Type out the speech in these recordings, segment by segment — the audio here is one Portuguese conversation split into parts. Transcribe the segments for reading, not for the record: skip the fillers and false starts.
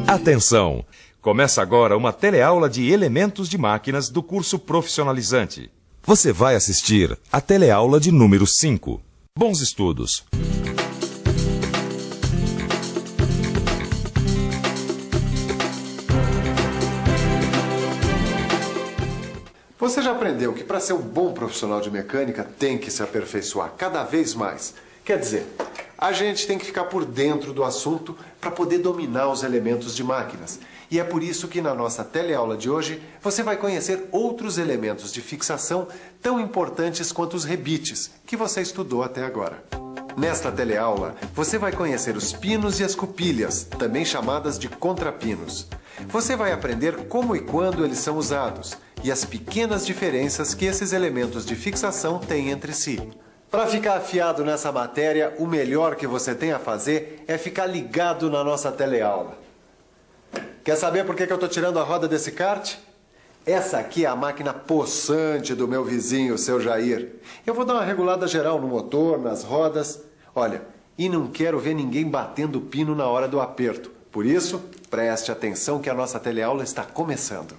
Atenção! Começa agora uma teleaula de elementos de máquinas do curso profissionalizante. Você vai assistir a teleaula de número 5. Bons estudos! Você já aprendeu que para ser um bom profissional de mecânica tem que se aperfeiçoar cada vez mais. Quer dizer, a gente tem que ficar por dentro do assunto para poder dominar os elementos de máquinas. E é por isso que na nossa teleaula de hoje você vai conhecer outros elementos de fixação tão importantes quanto os rebites que você estudou até agora. Nesta teleaula, você vai conhecer os pinos e as cupilhas, também chamadas de contrapinos. Você vai aprender como e quando eles são usados e as pequenas diferenças que esses elementos de fixação têm entre si. Para ficar afiado nessa matéria, o melhor que você tem a fazer é ficar ligado na nossa teleaula. Quer saber por que eu estou tirando a roda desse kart? Essa aqui é a máquina possante do meu vizinho, o seu Jair. Eu vou dar uma regulada geral no motor, nas rodas. Olha, e não quero ver ninguém batendo pino na hora do aperto. Por isso, preste atenção que a nossa teleaula está começando.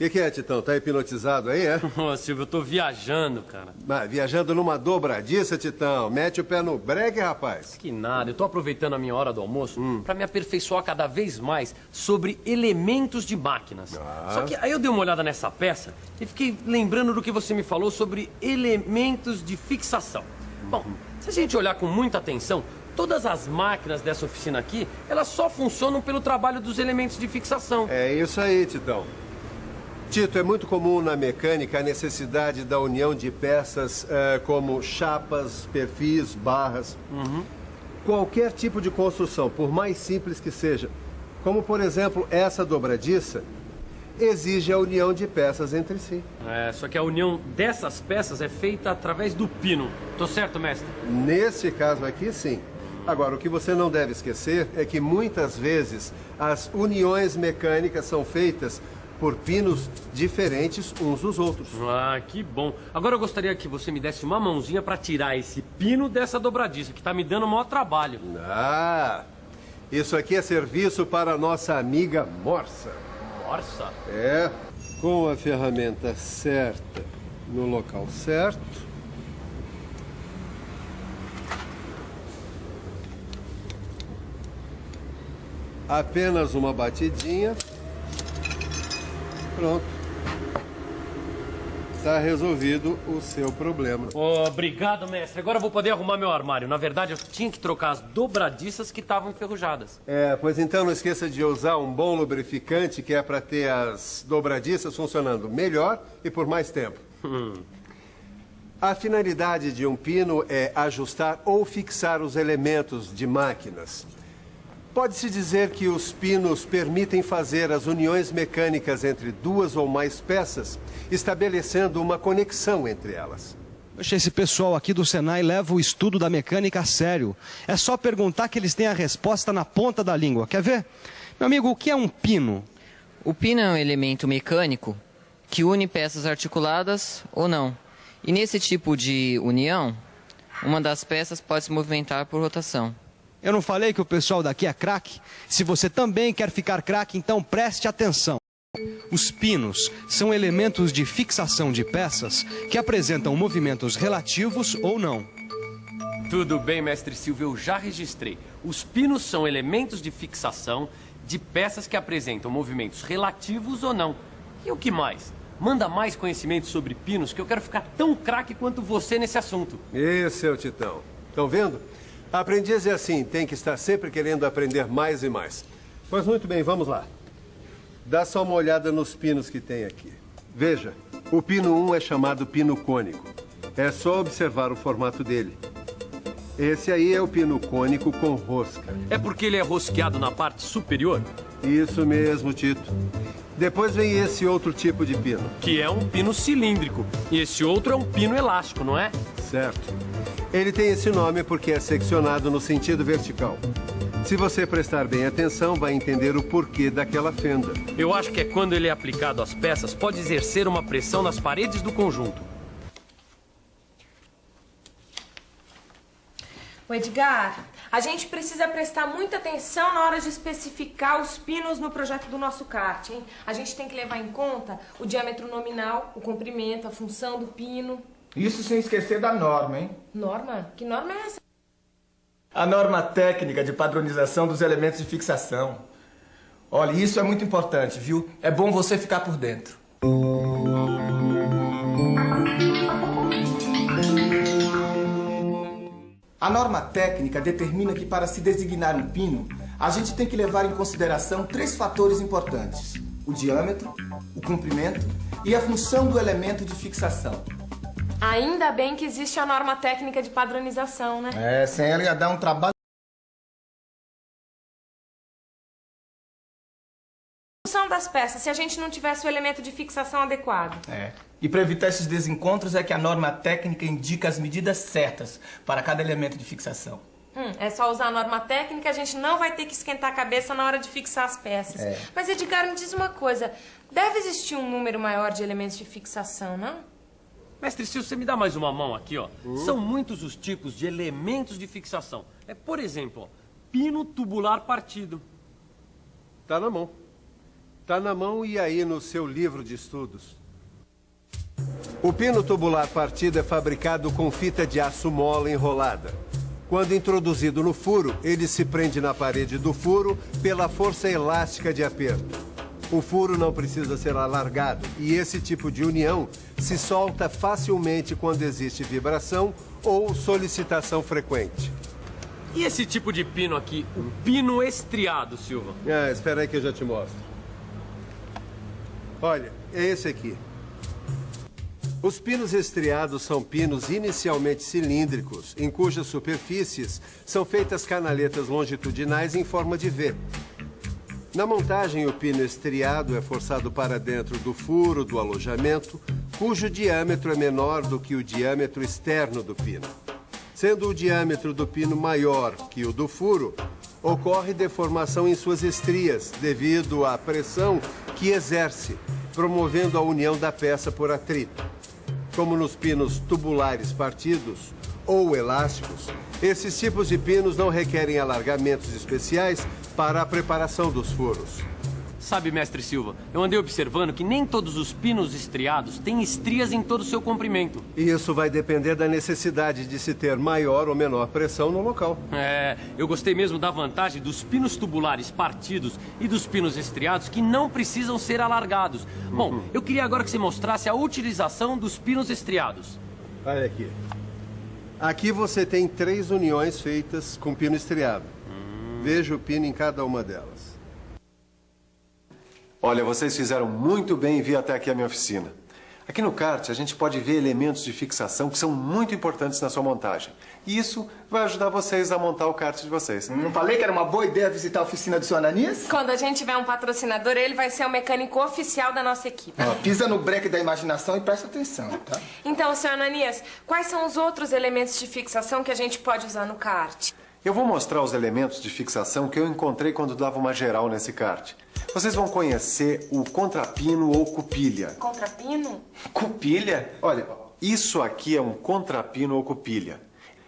O que é, Titão? Tá hipnotizado aí, é? Ô, Silvio, eu tô viajando, cara. Mas viajando numa dobradiça, Titão. Mete o pé no breque, rapaz. Que nada, eu tô aproveitando a minha hora do almoço pra me aperfeiçoar cada vez mais sobre elementos de máquinas. Só que aí eu dei uma olhada nessa peça e fiquei lembrando do que você me falou sobre elementos de fixação. Bom, se a gente olhar com muita atenção, todas as máquinas dessa oficina aqui, elas só funcionam pelo trabalho dos elementos de fixação. É isso aí, Titão. Tito, é muito comum na mecânica a necessidade da união de peças como chapas, perfis, barras. Qualquer tipo de construção, por mais simples que seja, como por exemplo essa dobradiça, exige a união de peças entre si. É, só que a união dessas peças é feita através do pino. Tô certo, mestre? Nesse caso aqui, sim. Agora, o que você não deve esquecer é que muitas vezes as uniões mecânicas são feitas por pinos diferentes uns dos outros. Ah, que bom. Agora eu gostaria que você me desse uma mãozinha para tirar esse pino dessa dobradiça, que tá me dando o maior trabalho. Ah, isso aqui é serviço para a nossa amiga Morsa. Morsa? É, com a ferramenta certa, no local certo. Apenas uma batidinha. Pronto. Está resolvido o seu problema. Obrigado, mestre. Agora eu vou poder arrumar meu armário. Na verdade, eu tinha que trocar as dobradiças que estavam enferrujadas. É, pois então não esqueça de usar um bom lubrificante que é para ter as dobradiças funcionando melhor e por mais tempo. A finalidade de um pino é ajustar ou fixar os elementos de máquinas. Pode-se dizer que os pinos permitem fazer as uniões mecânicas entre duas ou mais peças, estabelecendo uma conexão entre elas. Poxa, esse pessoal aqui do Senai leva o estudo da mecânica a sério. É só perguntar que eles têm a resposta na ponta da língua. Quer ver? Meu amigo, o que é um pino? O pino é um elemento mecânico que une peças articuladas ou não. E nesse tipo de união, uma das peças pode se movimentar por rotação. Eu não falei que o pessoal daqui é craque? Se você também quer ficar craque, então preste atenção. Os pinos são elementos de fixação de peças que apresentam movimentos relativos ou não. Tudo bem, mestre Silvio, eu já registrei. Os pinos são elementos de fixação de peças que apresentam movimentos relativos ou não. E o que mais? Manda mais conhecimento sobre pinos que eu quero ficar tão craque quanto você nesse assunto. Esse é o Titão. Estão vendo? Aprendiz é assim, tem que estar sempre querendo aprender mais e mais. Pois muito bem, vamos lá. Dá só uma olhada nos pinos que tem aqui. Veja, o pino 1 é chamado pino cônico. É só observar o formato dele. Esse aí é o pino cônico com rosca. É porque ele é rosqueado na parte superior? Isso mesmo, Tito. Depois vem esse outro tipo de pino. Que é um pino cilíndrico. E esse outro é um pino elástico, não é? Certo. Ele tem esse nome porque é seccionado no sentido vertical. Se você prestar bem atenção, vai entender o porquê daquela fenda. Eu acho que é quando ele é aplicado às peças, pode exercer uma pressão nas paredes do conjunto. O Edgar, a gente precisa prestar muita atenção na hora de especificar os pinos no projeto do nosso kart, hein? A gente tem que levar em conta o diâmetro nominal, o comprimento, a função do pino. Isso sem esquecer da norma, hein? Norma? Que norma é essa? A norma técnica de padronização dos elementos de fixação. Olha, isso é muito importante, viu? É bom você ficar por dentro. A norma técnica determina que para se designar um pino, a gente tem que levar em consideração 3 fatores importantes: o diâmetro, o comprimento e a função do elemento de fixação. Ainda bem que existe a norma técnica de padronização, né? É, sem ela ia dar um trabalho. Função das peças, se a gente não tivesse o elemento de fixação adequado. É. E para evitar esses desencontros é que a norma técnica indica as medidas certas para cada elemento de fixação. É só usar a norma técnica, a gente não vai ter que esquentar a cabeça na hora de fixar as peças. É. Mas, Edgar, me diz uma coisa. Deve existir um número maior de elementos de fixação, não? Mestre, se você me dá mais uma mão aqui, ó. São muitos os tipos de elementos de fixação. Por exemplo, ó, pino tubular partido. Tá na mão. Tá na mão e aí no seu livro de estudos. O pino tubular partido é fabricado com fita de aço mola enrolada. Quando introduzido no furo, ele se prende na parede do furo pela força elástica de aperto. O furo não precisa ser alargado e esse tipo de união se solta facilmente quando existe vibração ou solicitação frequente. E esse tipo de pino aqui, o pino estriado, Silva? Espera aí que eu já te mostro. Olha, é esse aqui. Os pinos estriados são pinos inicialmente cilíndricos, em cujas superfícies são feitas canaletas longitudinais em forma de V. Na montagem, o pino estriado é forçado para dentro do furo do alojamento, cujo diâmetro é menor do que o diâmetro externo do pino. Sendo o diâmetro do pino maior que o do furo, ocorre deformação em suas estrias devido à pressão que exerce, promovendo a união da peça por atrito. Como nos pinos tubulares partidos ou elásticos, esses tipos de pinos não requerem alargamentos especiais para a preparação dos furos. Sabe, mestre Silva, eu andei observando que nem todos os pinos estriados têm estrias em todo o seu comprimento. E isso vai depender da necessidade de se ter maior ou menor pressão no local. Eu gostei mesmo da vantagem dos pinos tubulares partidos e dos pinos estriados que não precisam ser alargados. Bom, eu queria agora que você mostrasse a utilização dos pinos estriados. Olha aqui. Aqui você tem 3 uniões feitas com pino estriado. Veja o pino em cada uma delas. Olha, vocês fizeram muito bem em vir até aqui à minha oficina. Aqui no kart, a gente pode ver elementos de fixação que são muito importantes na sua montagem. E isso vai ajudar vocês a montar o kart de vocês. Não falei que era uma boa ideia visitar a oficina do seu Ananias? Quando a gente tiver um patrocinador, ele vai ser o mecânico oficial da nossa equipe. Pisa no breque da imaginação e presta atenção, tá? Então, senhor Ananias, quais são os outros elementos de fixação que a gente pode usar no kart? Eu vou mostrar os elementos de fixação que eu encontrei quando dava uma geral nesse kart. Vocês vão conhecer o contrapino ou cupilha. Contrapino? Cupilha? Olha, isso aqui é um contrapino ou cupilha.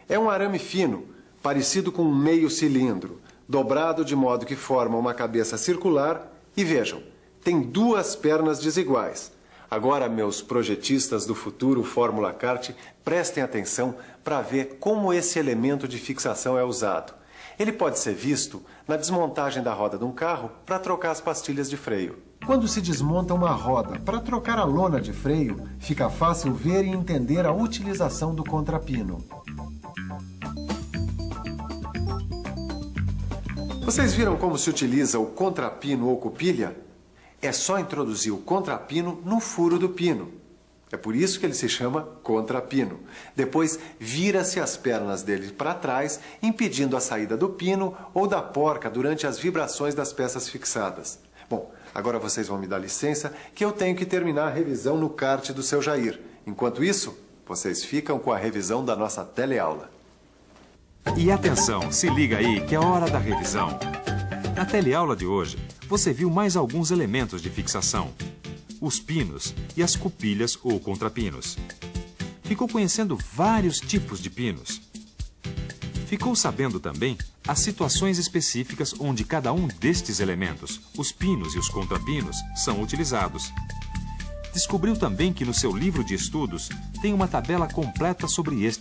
É um arame fino, parecido com um meio cilindro, dobrado de modo que forma uma cabeça circular e, vejam, tem 2 pernas desiguais. Agora, meus projetistas do futuro Fórmula Kart, prestem atenção para ver como esse elemento de fixação é usado. Ele pode ser visto na desmontagem da roda de um carro para trocar as pastilhas de freio. Quando se desmonta uma roda para trocar a lona de freio, fica fácil ver e entender a utilização do contrapino. Vocês viram como se utiliza o contrapino ou cupilha? É só introduzir o contrapino no furo do pino. É por isso que ele se chama contrapino. Depois, vira-se as pernas dele para trás, impedindo a saída do pino ou da porca durante as vibrações das peças fixadas. Bom, agora vocês vão me dar licença que eu tenho que terminar a revisão no kart do seu Jair. Enquanto isso, Vocês ficam com a revisão da nossa teleaula. E atenção, se liga aí que é hora da revisão. Na teleaula de hoje, você viu mais alguns elementos de fixação. Os pinos e as cupilhas ou contrapinos. Ficou conhecendo vários tipos de pinos. Ficou sabendo também as situações específicas onde cada um destes elementos, os pinos e os contrapinos, são utilizados. Descobriu também que no seu livro de estudos tem uma tabela completa sobre estes